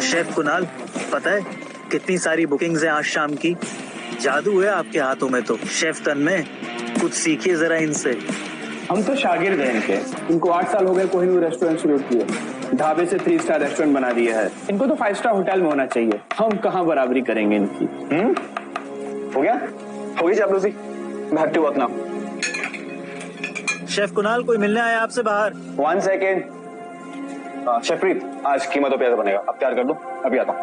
Chef Kunal, पता है कितनी सारी बुकिंग्स हैं आज शाम की। जादू है आपके हाथों में तो। शेफ तन्मय, कुछ सीखिए जरा इनसे। हम तो शागिर्द हैं इनके। इनको 8 साल हो गए कोहिनूर रेस्टोरेंट शुरू किए, ढाबे से 3 स्टार रेस्टोरेंट बना दिया है। इनको तो 5 स्टार होटल में होना चाहिए। हम कहाँ बराबरी करेंगे इनकी। हो गया? हो गई चापलूसी? मैं have to work now. Chef Kunal, कोई मिलने आया आपसे बाहर। 1 सेकेंड। शेफ प्रीत, आज कीमतों पे बनेगा। अब तैयार कर दो, अभी आता हूँ।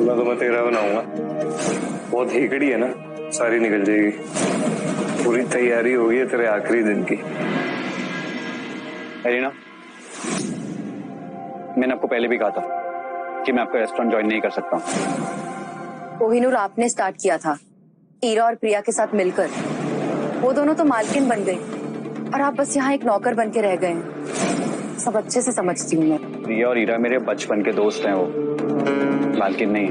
तो मैं तेरा बनाऊंगा। बहुत हेकड़ी है ना, सारी निकल जाएगी। पूरी तैयारी हो गई है तेरे आखिरी दिन की। एलिना, मैंने आपको पहले भी कहा था कि मैं आपका रेस्टोरेंट ज्वाइन नहीं कर सकता। कोहिनूर आपने स्टार्ट किया था ईरा और प्रिया के साथ मिलकर। वो दोनों तो मालकिन बन गई और आप बस यहाँ एक नौकर बन के रह गए हैं। सब अच्छे से समझती हूँ मैं। प्रिया और ईरा मेरे बचपन के दोस्त हैं, वो मालकिन नहीं।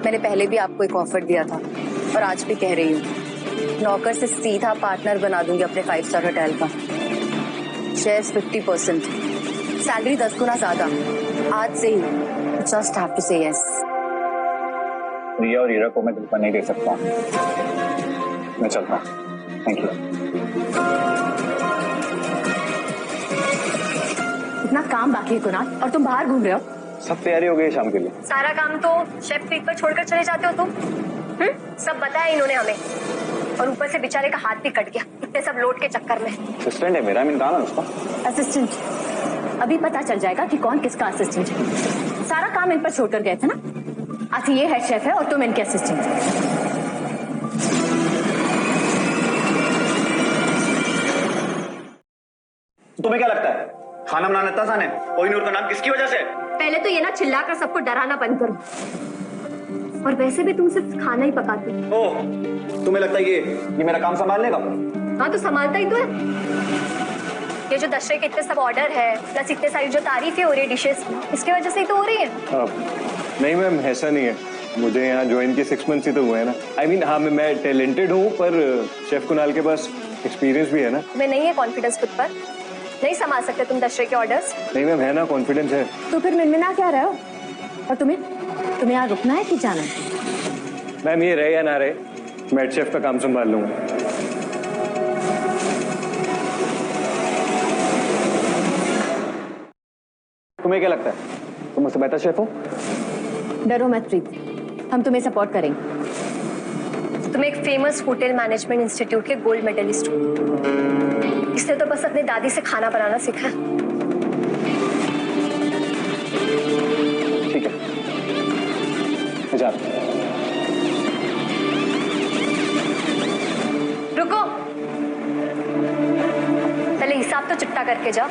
मैंने पहले भी आपको एक ऑफर दिया था और आज भी कह रही हूँ, नौकर से सीधा पार्टनर बना दूंगी अपने 5 स्टार होटल का। शेयर्स 50%, सैलरी 10 गुना ज्यादा। आज से ही जस्ट हैव टू से यस। प्रिया और ईरा को मैं धोखा नहीं दे सकता। मैं चलता हूँ। Thank you. इतना काम बाकी है कुणाल और तुम बाहर घूम रहे हो। सब तैयारी हो गई शाम के लिए। सारा काम तो शेफ प्रीत पर छोड़कर चले जाते हो तुम। सब बताया इन्होंने हमें, और ऊपर से बेचारे का हाथ भी कट गया इतने सब लोड के चक्कर में। असिस्टेंट है मेरा, मैं कहा ना उसका। असिस्टेंट? अभी पता चल जाएगा कि कौन किसका असिस्टेंट है। सारा काम इन पर छोड़कर गए थे ना। आज ये हेड शेफ है और तुम इनके असिस्टेंट। तुम्हें क्या लगता है खाना बनाना इतना आसान है? कोहिनूर का नाम किसकी वजह से? पहले तो ये ना चिल्लाकर सबको डराना बंद करो। और वैसे भी तुम सिर्फ खाना ही पकाते हो। ओह, तुम्हें लगता है ये मेरा काम संभाल लेगा? हाँ तो संभालता ही तो है। ये जो दशहरे के इतने सब ऑर्डर है, प्लस इतने सारी जो तारीफें हो रही है डिशेस, इसकी वजह से ही तो हो रही है। नहीं मैम, ऐसा नहीं है। मुझे यहाँ ज्वाइन के 6 मंथ्स ही तो हुए हैं ना। I mean, हाँ मैं टैलेंटेड हूँ, पर शेफ कुणाल के पास एक्सपीरियंस भी है ना। तुम्हें नहीं है कॉन्फिडेंस खुद पर? नहीं संभाल सकते तुम दशहरे के ऑर्डर्स? नहीं मैम, है ना, कॉन्फिडेंस है। तो फिर मिनमिना क्या रहे हो? और तुम्हें यहाँ रुकना है कि जाना है? मैम ये रहे या ना रहे, मैं हेड शेफ का काम संभाल लूंगा। तुम्हें क्या लगता है तुम मुझसे बेहतर शेफ हो? डरो मत प्रीत, हम तुम्हें सपोर्ट करेंगे। तुम एक फेमस होटल मैनेजमेंट इंस्टीट्यूट के गोल्ड मेडलिस्ट हो। इसने तो बस अपने दादी से खाना बनाना सीखा। ठीक है, मैं जा रहा हूं। रुको, पहले हिसाब तो चुकता करके जाओ।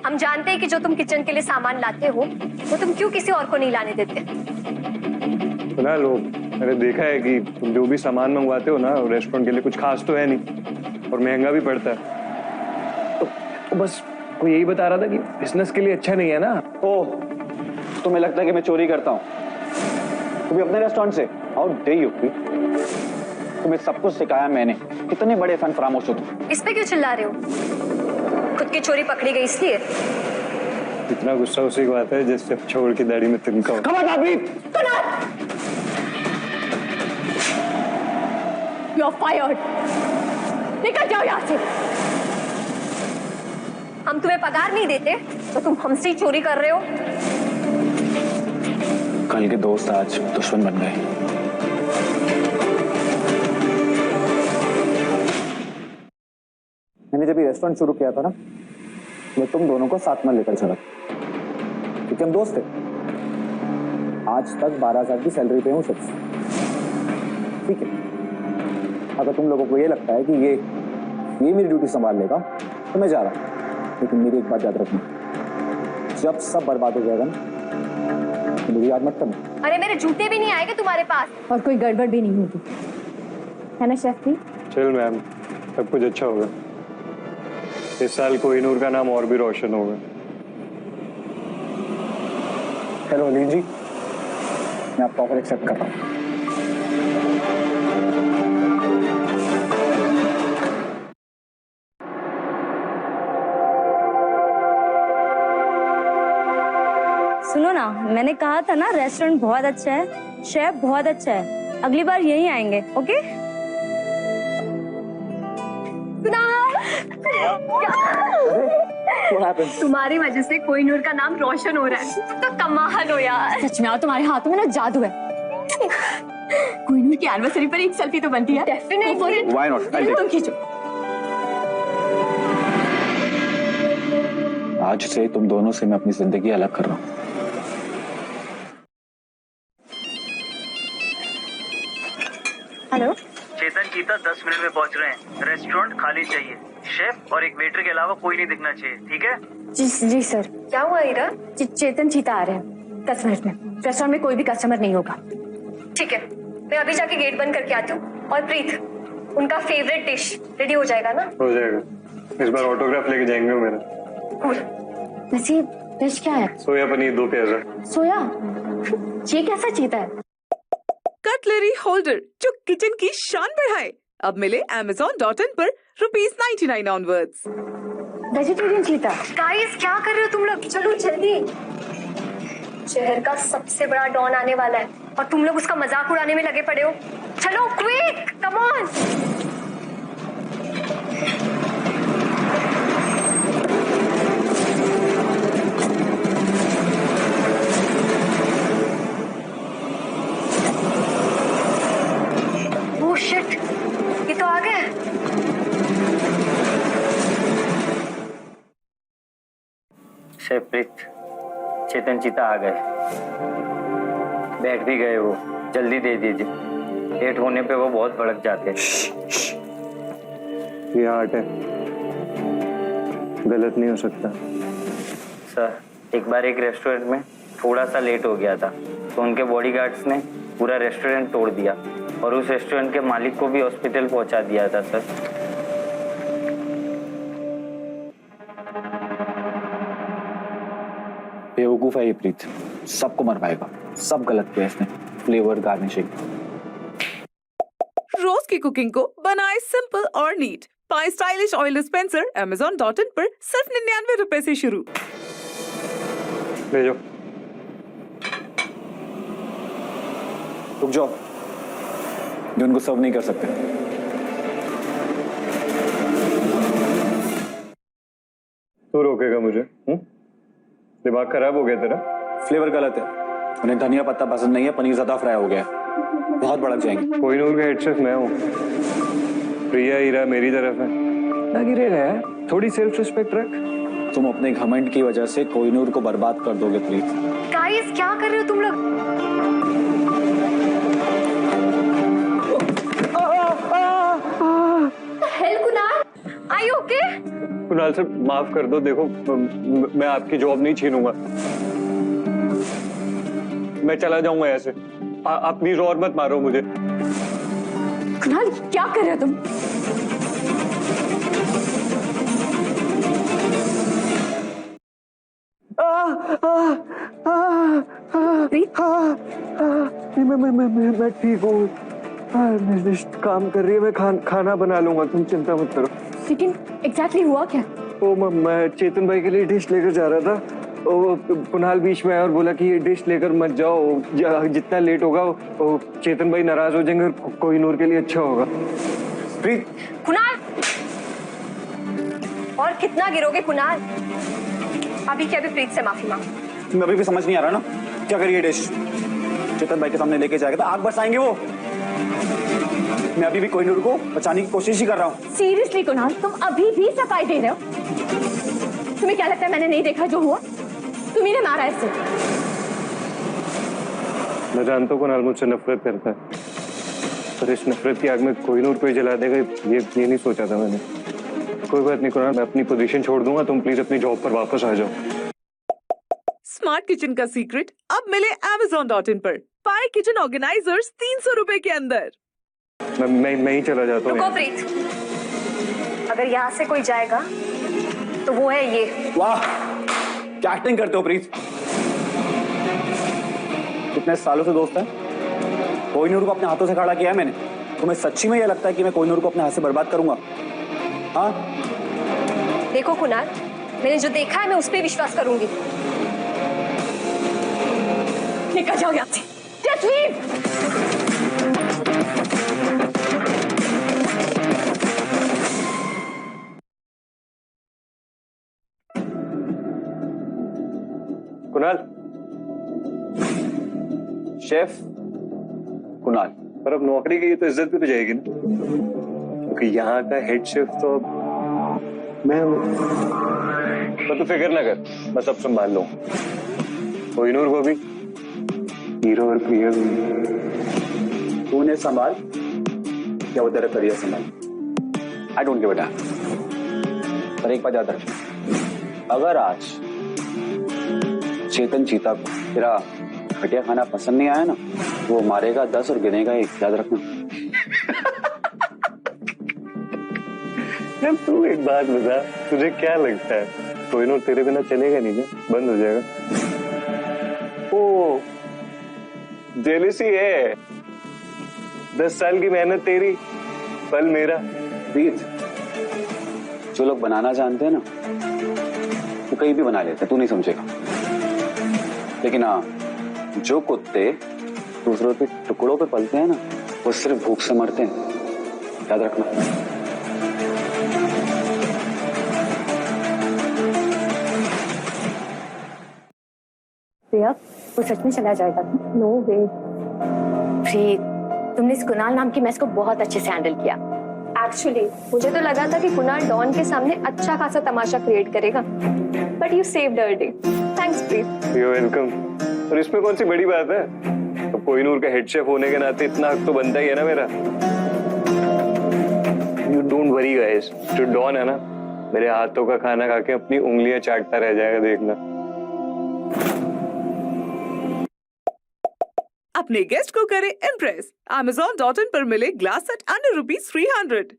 हम जानते हैं कि जो तुम किचन के लिए सामान लाते हो वो तुम क्यों किसी और को नहीं लाने देते। सुना लो, मैंने देखा है कि तुम जो भी सामान मंगवाते हो ना रेस्टोरेंट के लिए, कुछ खास तो है नहीं और महंगा भी पड़ता है। तो बस वो यही बता रहा था कि बिजनेस के लिए अच्छा नहीं है ना। ओह, तुम्हें लगता है कि मैं चोरी करता हूँ? तुम्हें अपने रेस्टोरेंट से? How dare you? तुम्हें सब कुछ सिखाया मैंने। कितने बड़े फन फरामोश हो तुम। इस पे क्यों चिल्ला रहे हो? खुद की चोरी पकड़ी गई इसलिए? इतना गुस्सा उसी को आता है जिससे छोड़ की दाढ़ी में तिनका हो। You're fired. निकल जाओ यहाँ से। हम तुम्हें पगार नहीं देते तो तुम हमसे ही चोरी कर रहे हो। कल के दोस्त आज दुश्मन बन गए। मैंने जब ये रेस्टोरेंट शुरू किया था ना, मैं तुम दोनों को साथ में लेकर चला, क्योंकि हम दोस्त थे। आज तक 12,000 की सैलरी पे हूँ सिर्फ। ठीक है, अगर तुम लोगों को ये लगता है कि ये मेरी ड्यूटी संभाल लेगा तो मैं जा रहा हूँ, लेकिन मेरी एक बात याद रखना, जब सब बर्बाद हो जाएगा ना तो मुझे याद मत करना। अरे मेरे जूते भी नहीं आएंगे तुम्हारे पास। और कोई गड़बड़ भी नहीं होगी, है ना शेफ जी? चल मैम, सब कुछ अच्छा होगा। इस साल कोहिनूर का नाम और भी रोशन होगा। हेलो अलीन जी, मैं आपका ऑफर एक्सेप्ट कर रहा हूँ। सुनो ना, मैंने कहा था ना रेस्टोरेंट बहुत अच्छा है, शेफ बहुत अच्छा है, अगली बार यहीं आएंगे। ओके? तुम्हारी वजह से कोहिनूर का नाम रोशन हो रहा है। तो कमाल हो यार। सच में, और तुम्हारे हाथों में ना जादू है। कोहिनूर की एनिवर्सरी पर एक सेल्फी तो बनती है। Definitely. Why not? I'll take तुम खींचो। आज से तुम दोनों से मैं अपनी जिंदगी अलग कर रहा हूँ। हेलो, चेतन चीता 10 मिनट में पहुंच रहे हैं। रेस्टोरेंट खाली चाहिए। शेफ और एक वेटर के अलावा कोई नहीं दिखना चाहिए, ठीक है? जी सर। क्या हुआ हीरा? चेतन चीता आ रहे हैं 10 मिनट में। रेस्टोरेंट में कोई भी कस्टमर नहीं होगा। ठीक है, मैं अभी जाके गेट बंद करके आती हूँ। और प्रीत, उनका फेवरेट डिश रेडी हो जाएगा ना? हो जाएगा। इस बार ऑटोग्राफ लेके जाएंगे मेरा। कूल। वैसे डिश क्या है? सोया पनीर 2 प्याजा। सोया? ये कैसा चीता है? कटलरी होल्डर जो किचन की शान बढ़ाए, अब मिले Amazon.in पर ₹99 ऑनवर्ड्स। वेजिटेरियन चीता। गाइस, क्या कर रहे हो तुम लोग? चलो जल्दी। शहर का सबसे बड़ा डॉन आने वाला है और तुम लोग उसका मजाक उड़ाने में लगे पड़े हो। चलो quick, come on. Oh shit, ये तो आ गए। शेफ प्रीत, चेतन चीता आ गए। बैठ भी गए वो। जल्दी दे दीजिए। लेट होने पे वो बहुत भड़क जाते हैं। ये आर्ट है, गलत नहीं हो सकता। सर, एक बार एक रेस्टोरेंट में थोड़ा सा लेट हो गया था तो उनके बॉडीगार्ड्स ने पूरा रेस्टोरेंट तोड़ दिया और उस रेस्टोरेंट के मालिक को भी हॉस्पिटल पहुंचा दिया था सर। बेवकूफ है ये प्रीत, सबको मर पाएगा। सब गलत किया इसने। Flavour, garnishing. रोज की कुकिंग को बनाए सिंपल और नीट। पाए स्टाइलिश ऑयल डिस्पेंसर Amazon.in पर सिर्फ 99 रुपए से शुरू। ले जाओ। रुक जाओ, जो उनको सर्व नहीं कर सकते। तू रोकेगा मुझे? दिमाग खराब हो गया तेरा? फ्लेवर गलत है। उन्हें धनिया पत्ता पसंद नहीं है, पनीर ज्यादा फ्राई हो गया है। बहुत भड़क जाएंगे। कोहिनूर का हेड शेफ मैं हूँ। प्रिया हीरा मेरी तरफ है ना। गिरेगा यार, थोड़ी सेल्फ रिस्पेक्ट रख। तुम अपने घमंड की वजह से कोहिनूर को बर्बाद कर दोगे प्रीत। गाइस, क्या कर रहे हो तुम लोग? Hell Kunal, are you okay? Kunal sir माफ कर दो। देखो, मैं आपकी जॉब नहीं छीनूंगा। मैं चला जाऊंगा ऐसे। आप प्लीज और मत मारो मुझे। कुणाल, क्या कर रहे हो तुम? मैं ठीक हूँ। काम कर रही है, मैं खाना बना लूंगा, तुम चिंता मत करो। लेकिन एग्जैक्टली हुआ क्या? मैं चेतन भाई के लिए डिश लेकर जा रहा था। कुणाल बीच में आया और बोला कि ये डिश लेकर मत जाओ, जितना लेट होगा वो चेतन भाई नाराज हो जाएंगे और कोहिनूर के लिए अच्छा होगा। प्रीत, कुणाल, और कितना गिरोगे कुणाल? अभी क्या, अभी प्रीत से माफी मांग। तुम्हें अभी भी समझ नहीं आ रहा ना? क्या करिए डिश चेतन भाई के सामने लेके जाएगा तो आग बरसाएंगे वो। मैं अभी भी कोहिनूर को बचाने की कोशिश ही कर रहा हूँ। सीरियसली कुणाल, तुम अभी भी सफाई दे रहे हो? तुम्हें क्या लगता है मैंने नहीं देखा जो हुआ? तुम्ही ने मारा इससे। मैं जानता हूँ कुणाल मुझसे नफरत करता है, पर इस नफरत की आग में कोहिनूर को ही जला देगा ये नहीं सोचा था मैंने। कोई बात नहीं कुणाल, मैं अपनी पोजीशन छोड़ दूंगा, तुम प्लीज अपनी जॉब पर वापस आ जाओ। स्मार्ट किचन का सीक्रेट अब मिले Amazon.in पर। पाए किचन ऑर्गेनाइजर्स 300 रुपए के अंदर। मैं ही चला जाता हूँ। रुको प्रीत, अगर यहाँ से कोई जाएगा तो वो है ये। वाह, क्या एक्टिंग करते हो प्रीत। इतने सालों से दोस्त हैं। कोहिनूर को अपने हाथों से खड़ा किया है मैंने। तुम्हें सच्ची में यह लगता है कि मैं कोहिनूर को अपने हाथ से बर्बाद करूंगा? हाँ? देखो कुणाल, मैंने जो देखा है मैं उस पर विश्वास करूंगी। निकल जाओ यहाँ से। Just leave! Kunal, chef Kunal. पर अब नौकरी की तो इज्जत भी तो जाएगी ना, क्योंकि यहाँ का हेड शेफ तो मैं हूँ। पर तू फिक्र ना कर, मैं सब संभाल लूँ। कोहिनूर को भी, हीरो और प्रिया भी। तू उन्हें संभाल या वो तेरा करियर संभाल। I don't give a dam. पर एक बात याद रख, अगर आज चेतन चीता को तेरा घटिया खाना पसंद नहीं आया ना, वो मारेगा 10 और गिनेगा 1, याद रखना। यार तू एक बात बता, तुझे क्या लगता है कोहिनूर तेरे बिना चलेगा नहीं क्या? बंद हो जाएगा? ओ जेलसी है। 10 साल की मेहनत तेरी, फल मेरा। प्रीत, जो लोग बनाना जानते हैं ना, वो कहीं भी बना लेते हैं, तू नहीं समझेगा। लेकिन हाँ, जो कुत्ते दूसरों के टुकड़ों पे पलते हैं ना, वो सिर्फ भूख से मरते हैं, याद रखना। प्रिया, वो सच में चला जाएगा? नो वे। प्रीत, तुमने इस कुणाल नाम की मैस को बहुत अच्छे से हैंडल किया। एक्चुअली मुझे तो लगा था कि कुणाल डॉन के सामने अच्छा खासा तमाशा क्रिएट करेगा, but you saved our day. Thanks Preet. You welcome. और इसमें कौन सी बड़ी बात है? तो कोहिनूर का हेड शेफ होने के नाते इतना हक तो बनता ही है ना मेरा। यू डोंट वरी गाइस, जो डॉन है ना, मेरे हाथों का खाना खा के अपनी उंगलियां चाटता रह जाएगा, देखना। अपने गेस्ट को करे इम्प्रेस। Amazon.in पर मिले glass set under ₹300।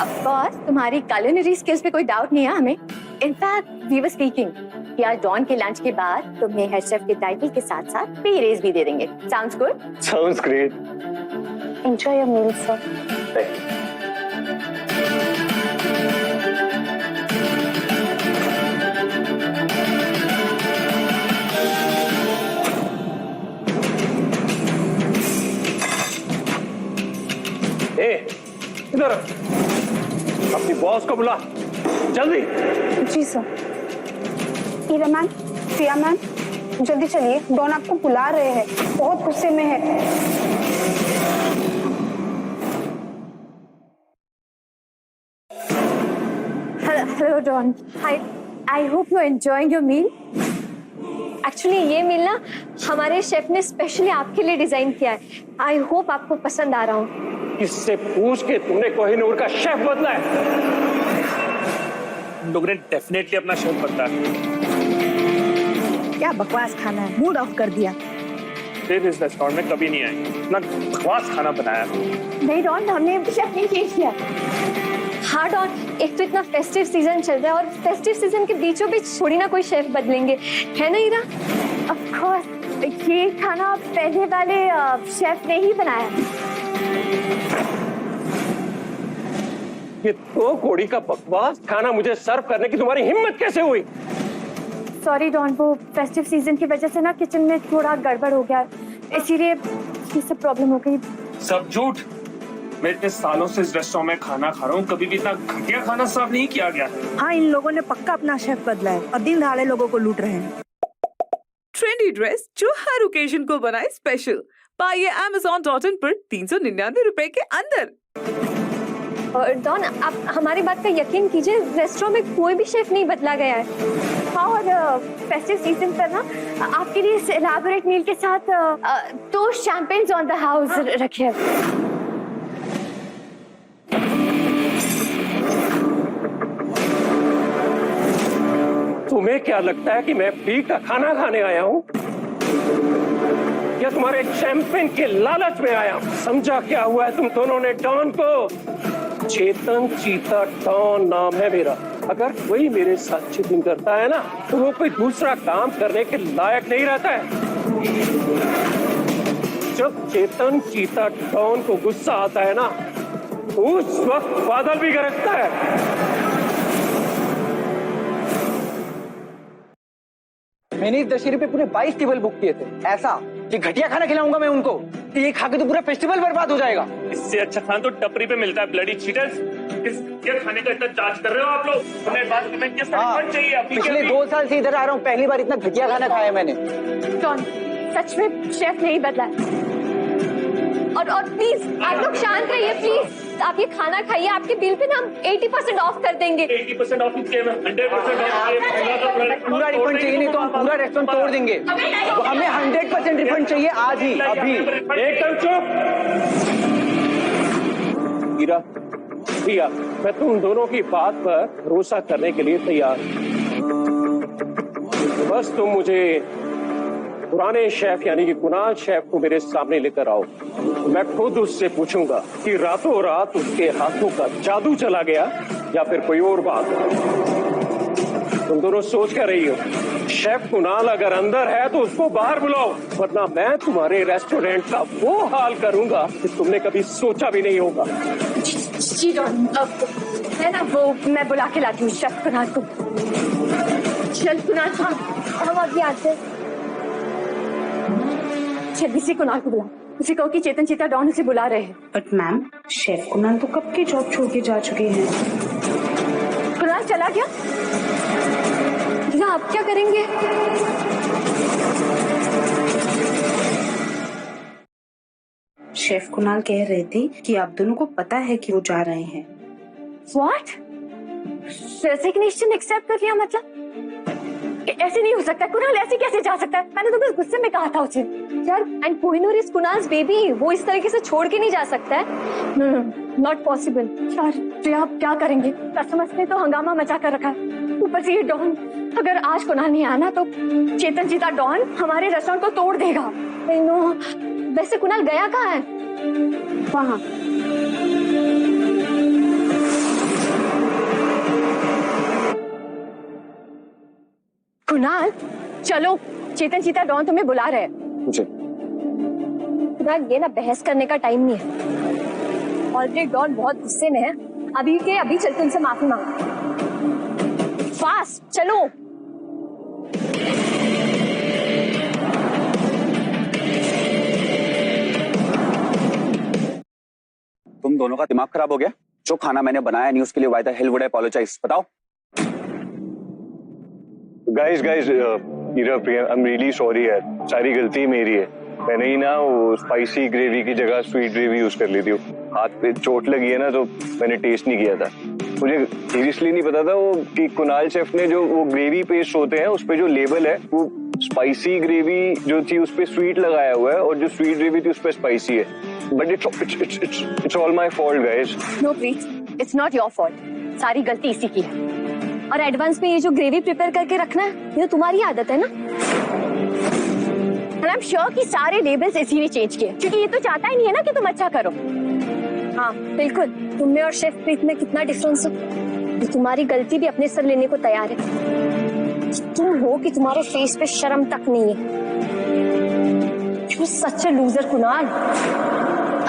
Of course, तुम्हारी कुलिनरी स्किल्स पे कोई डाउट नहीं है हमें। इनफैक्ट वी वर स्पीकिंग कि आज डॉन के लंच के बाद तुम्हें हेड शेफ के टाइटल के साथ साथ पे रेज भी दे देंगे। Sounds good? Sounds great. Enjoy your meal sir. इधर अपनी बॉस को बुला जल्दी। जी sir. Ira ma'am, Priya ma'am, जल्दी चलिए, डॉन आपको बुला रहे हैं, बहुत गुस्से में है। Hello Don, I hope you are enjoying your meal. Actually ये मील ना हमारे शेफ ने स्पेशली आपके लिए डिजाइन किया है। आई होप आपको पसंद आ रहा हो। इससे पूछ के तुमने कोहिनूर का शेफ बदला है? लोग ने डेफिनेटली अपना शेफ बदला है। क्या बकवास खाना है, मूड ऑफ कर दिया। फिर इस रेस्टोरेंट में कभी नहीं आए, इतना बकवास खाना बनाया। नहीं डॉन, हमने शेफ नहीं चेंज किया। हाँ डॉन, एक तो इतना फेस्टिव सीजन चल रहा है और फेस्टिव सीजन के बीचों बीच थोड़ी ना कोई शेफ बदलेंगे, है ना ईरा? ऑफ कोर्स, ये खाना पहले वाले शेफ ने ही बनाया। ये तो कोड़ी का बकवास खाना मुझे सर्व करने की तुम्हारी हिम्मत कैसे हुई? सॉरी डॉन, वो फेस्टिव सीजन की वजह से ना किचन में थोड़ा गड़बड़ हो गया, इसीलिए ये सब प्रॉब्लम हो गई। सब झूठ। मैं इतने सालों से इस रेस्टोरेंट में खाना खा रहा हूँ, कभी भी इतना घटिया खाना सर्व नहीं किया गया। हाँ, इन लोगों ने पक्का अपना शेफ बदला है और दिन दहाड़े लोगों को लूट रहे हैं। ट्रेंडी ड्रेस जो हर ओकेजन को बनाए स्पेशल। पाइए Amazon.in पर ₹399 के अंदर। और डॉन, आप हमारी बात का यकीन कीजिए, रेस्टोरेंट में कोई भी शेफ नहीं बदला गया है। हाँ, और फेस्टिव सीजन पर ना आपके लिए इस एलाबोरेट मील के साथ 2 शैंपेन्स ऑन द हाउस रखे हैं। तुम्हें क्या लगता है कि मैं फ्री का खाना खाने आया हूँ या तुम्हारे शैंपेन के लालच में आया? समझा क्या हुआ है तुम दोनों ने? डॉन को चेतन चीता डॉन नाम है मेरा, अगर कोई मेरे साथ चीटिंग करता है ना तो वो कोई दूसरा काम करने के लायक नहीं रहता है। जब चेतन चीता डॉन को गुस्सा आता है ना उस वक्त बादल भी गरजता है। मैंने इस दशहरे पे पूरे 22 टेबल बुक किए थे, ऐसा कि घटिया खाना खिलाऊंगा मैं उनको कि ये खा के तो पूरा फेस्टिवल बर्बाद हो जाएगा। इससे अच्छा खाना तो टपरी पे मिलता है, ब्लडी चीटर्स। क्या खाने का इतना चार्ज कर रहे हो आप लोग? हमें बात में किस तरह चाहिए आपकी? पिछले 2 साल से इधर आ रहा हूँ, पहली बार इतना घटिया खाना खाया मैंने। डॉन, सच में शेफ नहीं बदला है। और प्लीज आप लोग शांत रहिए प्लीज। आप ये खाना खाइए, आपके बिल पे ना हम 80% ऑफ कर देंगे। 80% ऑफ इसके 100% ऑफ। पूरा रिफंड चाहिए, नहीं तो हम पूरा रेस्टोरेंट तोड़ देंगे। हमें 100% रिफंड चाहिए आज ही, अभी। एकदम चुप। हीरा, प्रिया, मैं तुम दोनों की बात पर भरोसा करने के लिए तैयार हूं। बस तुम मुझे पुराने शेफ यानी कि कुणाल शेफ को मेरे सामने लेकर आओ। मैं खुद उससे पूछूंगा कि रातों रात उसके हाथों का जादू चला गया या फिर कोई और बात। तुम दोनों सोच कर रही हो शेफ कुणाल अगर अंदर है तो उसको बाहर बुलाओ, वरना मैं तुम्हारे रेस्टोरेंट का वो हाल करूंगा कि तुमने कभी सोचा भी नहीं होगा। जी डॉन, है ना वो मैं बुला के लाती हूँ शेफ कुणाल को। चल कुणाल, हम अभी आते हैं। जल्दी से कुणाल को बुला, उसे कहो कि चेतन चीता डॉन उसे बुला रहे हैं। बट मैम, शेफ कुणाल तो कब के जॉब छोड़ के जा चुके हैं। कुणाल चला गया? आप क्या करेंगे? शेफ कुणाल कह रहे थे कि आप दोनों को पता है कि वो जा रहे हैं। What? रेजिग्नेशन एक्सेप्ट कर लिया मतलब? ऐसे नहीं हो सकता कुणाल, ऐसे कैसे जा सकता है? मैंने तो बस गुस्से में कहा था उसे। यार, and Kohinoor is Kunal's baby, वो इस तरीके से छोड़ के नहीं जा सकता है। No, not possible. यार प्रिया, आप क्या करेंगे? कस्टमर्स ने तो हंगामा मचा कर रखा है, ऊपर से ये डॉन। अगर आज कुणाल नहीं आना तो चेतन चीता डॉन हमारे रेस्टोरेंट को तोड़ देगा। नो, वैसे कुणाल गया कहाँ है? वहाँ। कुणाल चलो, चेतन चीता डॉन तुम्हें बुला रहे हैं। मुझे कुणाल, ये ना बहस करने का टाइम नहीं है। ऑलरेडी डॉन बहुत गुस्से में है, अभी के अभी चल के उनसे माफी मांगो। फास्ट चलो। तुम दोनों का दिमाग खराब हो गया? जो खाना मैंने बनाया नहीं उसके लिए why the hell would I apologize? बताओ। Guys Heera Priya, I am really sorry यार, सारी गलती मेरी है। मैंने ही ना वो स्पाइसी ग्रेवी की जगह स्वीट ग्रेवी यूज कर ली थी। हाथ पे चोट लगी है ना तो मैंने टेस्ट नहीं किया था। मुझे सीरियसली नहीं पता था वो कि कुणाल शेफ ने जो वो ग्रेवी पेस्ट होते हैं उस पे जो लेबल है वो स्पाइसी ग्रेवी जो थी उस पे स्वीट लगाया हुआ है और जो स्वीट ग्रेवी थी उस पे स्पाइसी है। But it's all my fault guys. No please, it's not your fault, सारी गलती इसी की है। और एडवांस में ये जो ग्रेवी प्रिपेयर करके रखना है ये तो तुम्हारी आदत है ना। आई एम श्योर कि सारे लेबल्स इसी ने चेंज किए, क्योंकि ये तो चाहता ही नहीं है ना कि तुम अच्छा करो। हाँ बिल्कुल, तुम में और शेफ प्रीत में कितना डिफरेंस हो। ये तुम्हारी गलती भी अपने सर लेने को तैयार है। तुम हो कि तुम्हारे फेस पे शर्म तक नहीं है। You such a loser Kunal.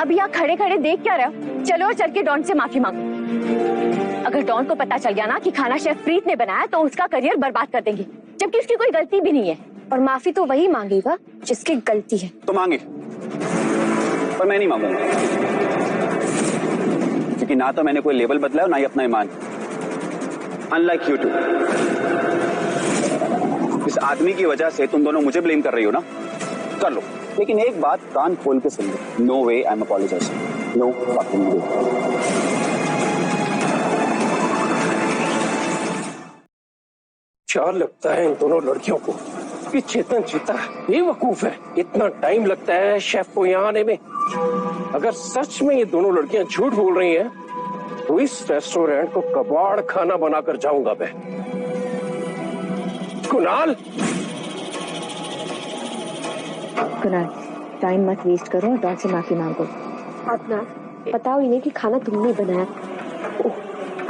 अब यहाँ खड़े खड़े देख क्या रहे हो? चलो और चल के डॉन से माफी मांगो। अगर डॉन को पता चल गया ना कि खाना शेफ प्रीत ने बनाया तो उसका करियर बर्बाद कर देंगे, जबकि उसकी कोई गलती भी नहीं है। और माफी तो वही मांगेगा जिसकी गलती है। तो मांगे, पर मैं नहीं मांगूंगा, क्योंकि ना तो मैंने कोई लेबल बदला है ना ही अपना ईमान। अनलाइक यू टू, इस आदमी की वजह से तुम दोनों मुझे ब्लेम कर रही हो ना, कर लो, लेकिन एक बात कान खोल के सुन लो। No way I am apologizing, no fucking way. क्या लगता है इन दोनों लड़कियों को कि चेतन चीता बेवकूफ है? इतना टाइम लगता है शेफ को यहाँ आने में। अगर सच में ये दोनों लड़कियां झूठ बोल रही हैं, तो इस रेस्टोरेंट को कबाड़ खाना बनाकर जाऊंगा मैं। कुणाल, टाइम मत वेस्ट करो और डॉन से माफी मांगो। अपना बताओ इन्हें कि खाना तुमने बनाया।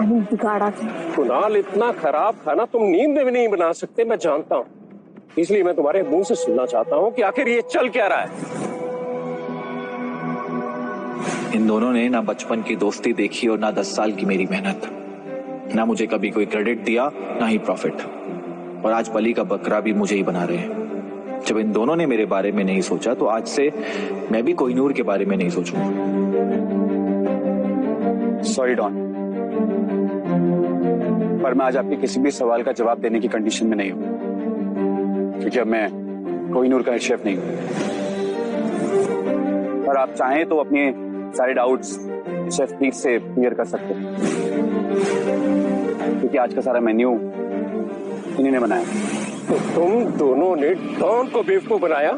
बिगाड़ा था। कुणाल, इतना खराब खाना तुम नींद में भी नहीं बना सकते, मैं जानता हूँ। इसलिए मैं तुम्हारे मुंह से सुनना चाहता हूँ कि आखिर ये चल क्या रहा है। इन दोनों ने ना बचपन की दोस्ती देखी और ना 10 साल की मेरी मेहनत। ना मुझे कभी कोई क्रेडिट दिया, ना ही प्रॉफिट। और आज बलि का बकरा भी मुझे ही बना रहे हैं। जब इन दोनों ने मेरे बारे में नहीं सोचा तो आज से मैं भी कोहिनूर के बारे में नहीं सोचूंगा। सॉरी डॉन, पर मैं आज आपके किसी भी सवाल का जवाब देने की कंडीशन में नहीं हूं, क्योंकि अब मैं कोहिनूर का हेड शेफ नहीं हूं। और आप चाहें तो अपने सारे डाउट्स शेफ प्रीत से क्लियर कर सकते हैं, क्योंकि आज का सारा मेन्यू इन्हीं ने बनाया। तो तुम दोनों ने डॉन को बेवकूफ बनाया?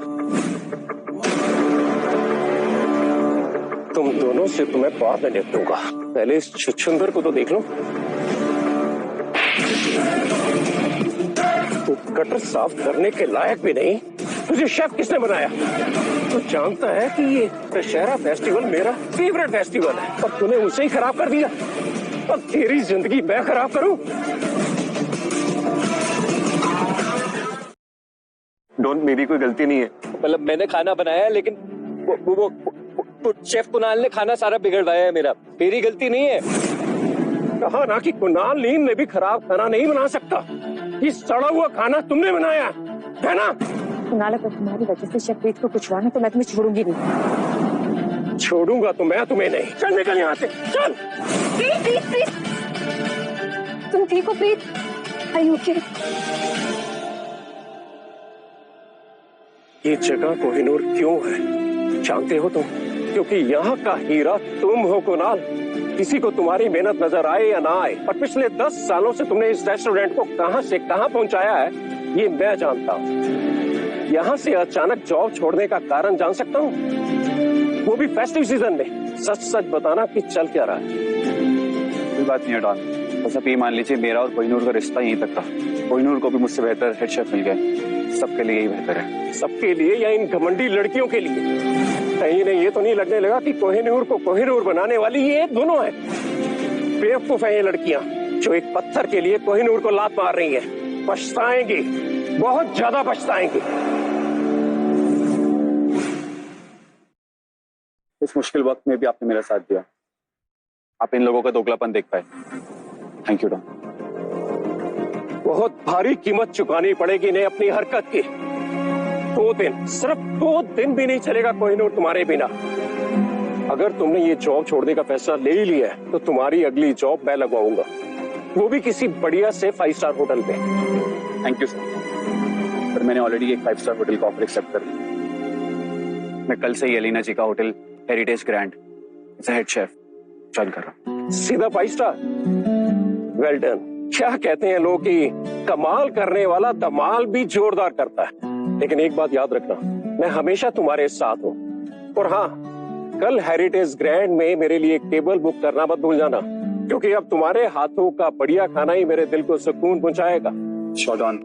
तुम दोनों से तो मैं बाद में निपटूंगा, पहले इस छुछुंदर को तो देख लो। तू गटर साफ करने के लायक भी नहीं, तुझे शेफ किसने बनाया? तू जानता है कि ये दशहरा फेस्टिवल मेरा फेवरेट फेस्टिवल है, और तूने उसे ही खराब कर दिया। अब तेरी जिंदगी मैं खराब करूं? डॉन, मेरी कोई गलती नहीं है। मतलब मैंने खाना बनाया है, लेकिन वो शेफ कुणाल ने खाना सारा बिगड़वाया है मेरा। मेरी गलती नहीं है। कहा ना कि कुणाल नींद में भी खराब खाना नहीं बना सकता। ये सड़ा हुआ खाना तुमने बनाया है ना? कुणाल, अगर तुम्हारी वजह से शेफ प्रीत को कुछ हुआ ना तो मैं तुम्हें छोड़ूंगी नहीं। छोड़ूंगा तो मैं तुम्हें नहीं। चल निकल यहाँ से, चल। प्रीत, तुम ठीक हो प्रीत? Are you okay? ये जगह कोहिनूर क्यों है जानते हो तुम? क्योंकि यहाँ का हीरा तुम हो कुणाल। किसी को तुम्हारी मेहनत नजर आए या ना आए, और पिछले 10 सालों से तुमने इस रेस्टोरेंट को कहां से कहां पहुंचाया है ये मैं जानता हूँ। यहाँ से अचानक जॉब छोड़ने का कारण जान सकता हूँ, वो भी फेस्टिव सीजन में। सच सच बताना कि चल क्या रहा है। कोई बात नहीं है डॉन, बस आप ये मान लीजिए मेरा और कोहिनूर का रिश्ता यहीं तक था। कोहिनूर को भी मुझसे बेहतर हेड शेफ मिल गया। सबके लिए यही बेहतर है। सबके लिए या इन घमंडी लड़कियों के लिए? कहीं नहीं, ये तो नहीं लगने लगा कि कोहिनूर को कोहिनूर बनाने वाली ये दोनों है। बेवकूफ है ये लड़कियां जो एक पत्थर के लिए कोहिनूर को लात मार रही हैं। पछताएंगी, बहुत ज्यादा पछताएंगी। इस मुश्किल वक्त में भी आपने मेरा साथ दिया। आप इन लोगों का दोगलापन देख पाए। Thank you Don. बहुत भारी कीमत चुकानी पड़ेगी इन्हें अपनी हरकत की। 2 दिन, सिर्फ 2 दिन भी नहीं चलेगा कोहिनूर तुम्हारे बिना। अगर तुमने ये जॉब छोड़ने का फैसला ले ही लिया है तो तुम्हारी अगली जॉब मैं लगवाऊंगा, वो भी किसी बढ़िया से 5 स्टार होटल पे। थैंक यू सर, पर मैंने ऑलरेडी एक 5 स्टार होटल का ऑफर एक्सेप्ट कर लिया। मैं कल से ही एलिना जी का hotel heritage grand as head chef join कर रहा हूँ। सीधा 5 स्टार? Well done. क्या कहते हैं लोग कि कमाल करने वाला धमाल भी जोरदार करता है। लेकिन एक बात याद रखना, मैं हमेशा तुम्हारे साथ हूँ। और हाँ, कल हेरिटेज ग्रैंड में मेरे लिए एक टेबल बुक करना मत भूल जाना, क्योंकि अब तुम्हारे हाथों का बढ़िया खाना ही मेरे दिल को सुकून पहुंचाएगा। श्योर डॉन,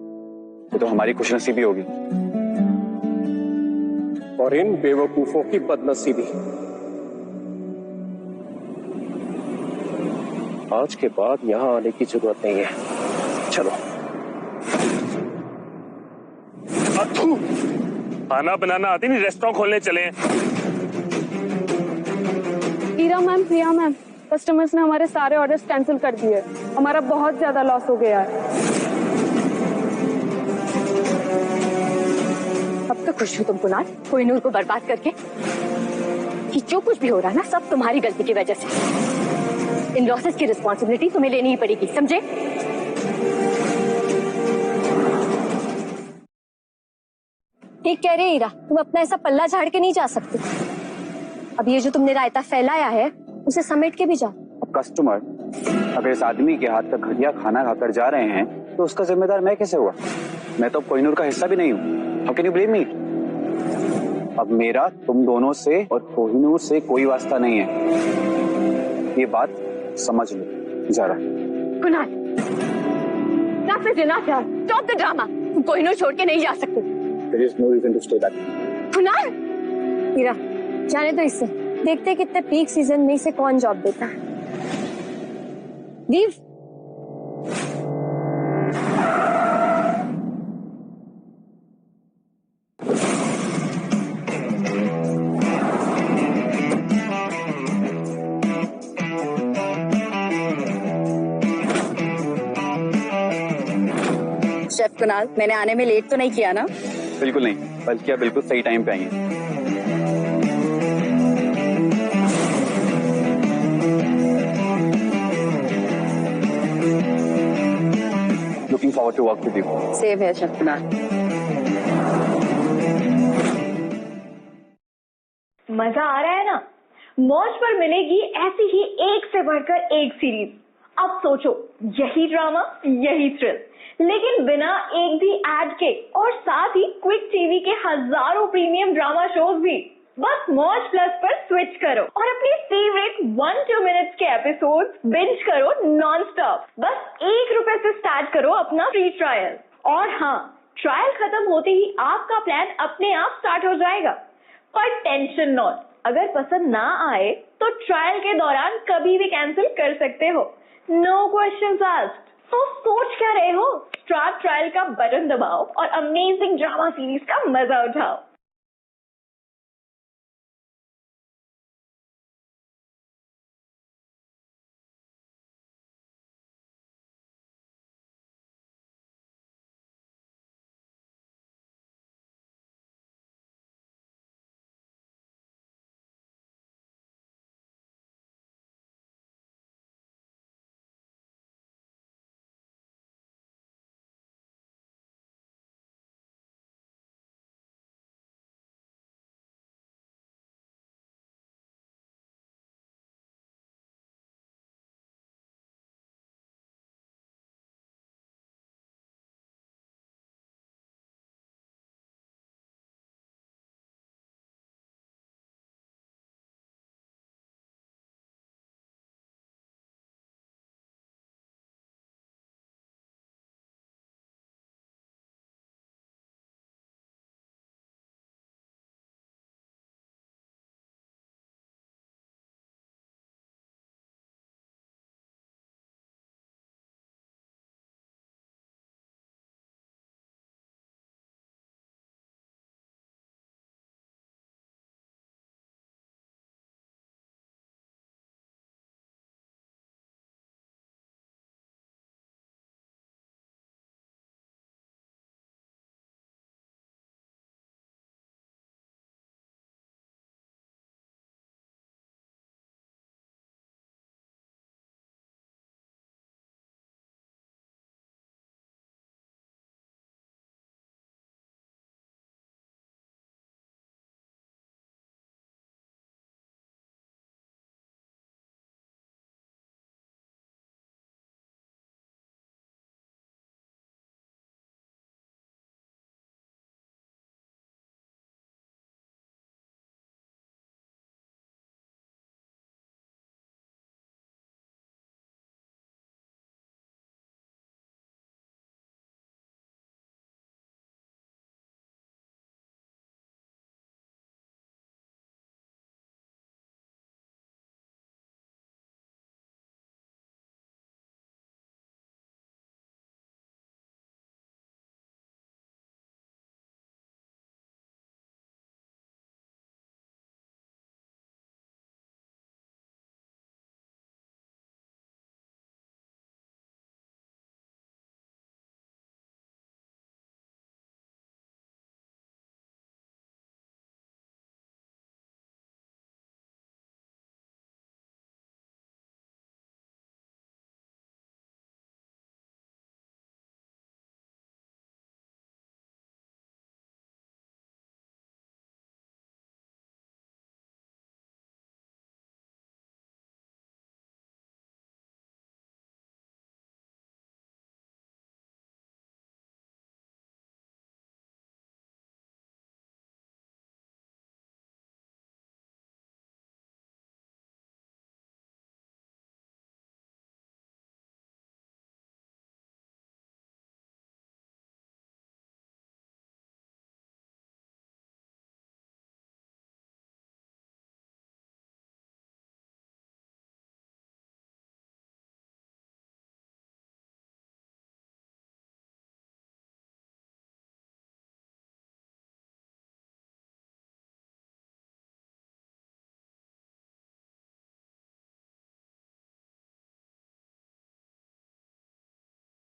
ये तो हमारी खुशनसीबी होगी और इन बेवकूफों की बदनसीबी। आज के बाद यहाँ आने की जरूरत नहीं है। चलो। अथू, खाना बनाना आती नहीं, रेस्टोरेंट खोलने चले हैं। Ira ma'am, Priya ma'am, customers ने हमारे सारे ऑर्डर्स कैंसिल कर दिए। हमारा बहुत ज्यादा लॉस हो गया है। अब तो खुश हो तुम कुणाल, कोहिनूर को बर्बाद करके। कि जो कुछ भी हो रहा है ना, सब तुम्हारी गलती की वजह से। इन लॉसेस की रिस्पॉन्सिबिलिटी तुम्हें लेनी ही पड़ेगी, समझे? ठीक कह रहे ईरा, तुम अपना ऐसा पल्ला झाड़ के नहीं जा सकते। अब ये जो तुमने रायता फैलाया है उसे समेट के भी जाओ। अब कस्टमर अगर इस आदमी के हाथ का घटिया खाना खाकर जा रहे हैं तो उसका जिम्मेदार मैं कैसे हुआ? मैं तो कोहिनूर का हिस्सा भी नहीं हूँ। How can you blame me? अब मेरा तुम दोनों से और कोहिनूर से कोई वास्ता नहीं है, ये बात समझ लो जरा। Kunal, stop the drama. तुम कोहिनूर छोड़ के नहीं जा सकते। There is no reason to stay back. Kunal, हीरा, जाने दो इससे। देखते कितने पीक सीजन में इसे कौन जॉब देता है। लीव। शेफ कुणाल, मैंने आने में लेट तो नहीं किया ना? बिल्कुल नहीं, बल्कि आप बिल्कुल सही टाइम पे आई हैं। Looking forward to work with you. सेव है शेफ कुणाल। मजा आ रहा है ना? मौज पर मिलेगी ऐसी ही एक से बढ़कर एक सीरीज। अब सोचो, यही ड्रामा, यही थ्रिल, लेकिन बिना एक भी एड के, और साथ ही क्विक टीवी के हजारों प्रीमियम ड्रामा शोज भी। बस मौज प्लस पर स्विच करो और अपने फेवरेट 1-2 मिनट्स के एपिसोड्स बिंज करो नॉन स्टॉप। बस ₹1 से स्टार्ट करो अपना फ्री ट्रायल। और हाँ, ट्रायल खत्म होते ही आपका प्लान अपने आप स्टार्ट हो जाएगा। पर टेंशन नॉट, अगर पसंद ना आए तो ट्रायल के दौरान कभी भी कैंसिल कर सकते हो। No questions asked. तो सोच क्या रहे हो? स्टार्ट ट्रायल का बटन दबाओ और अमेजिंग ड्रामा सीरीज का मजा उठाओ।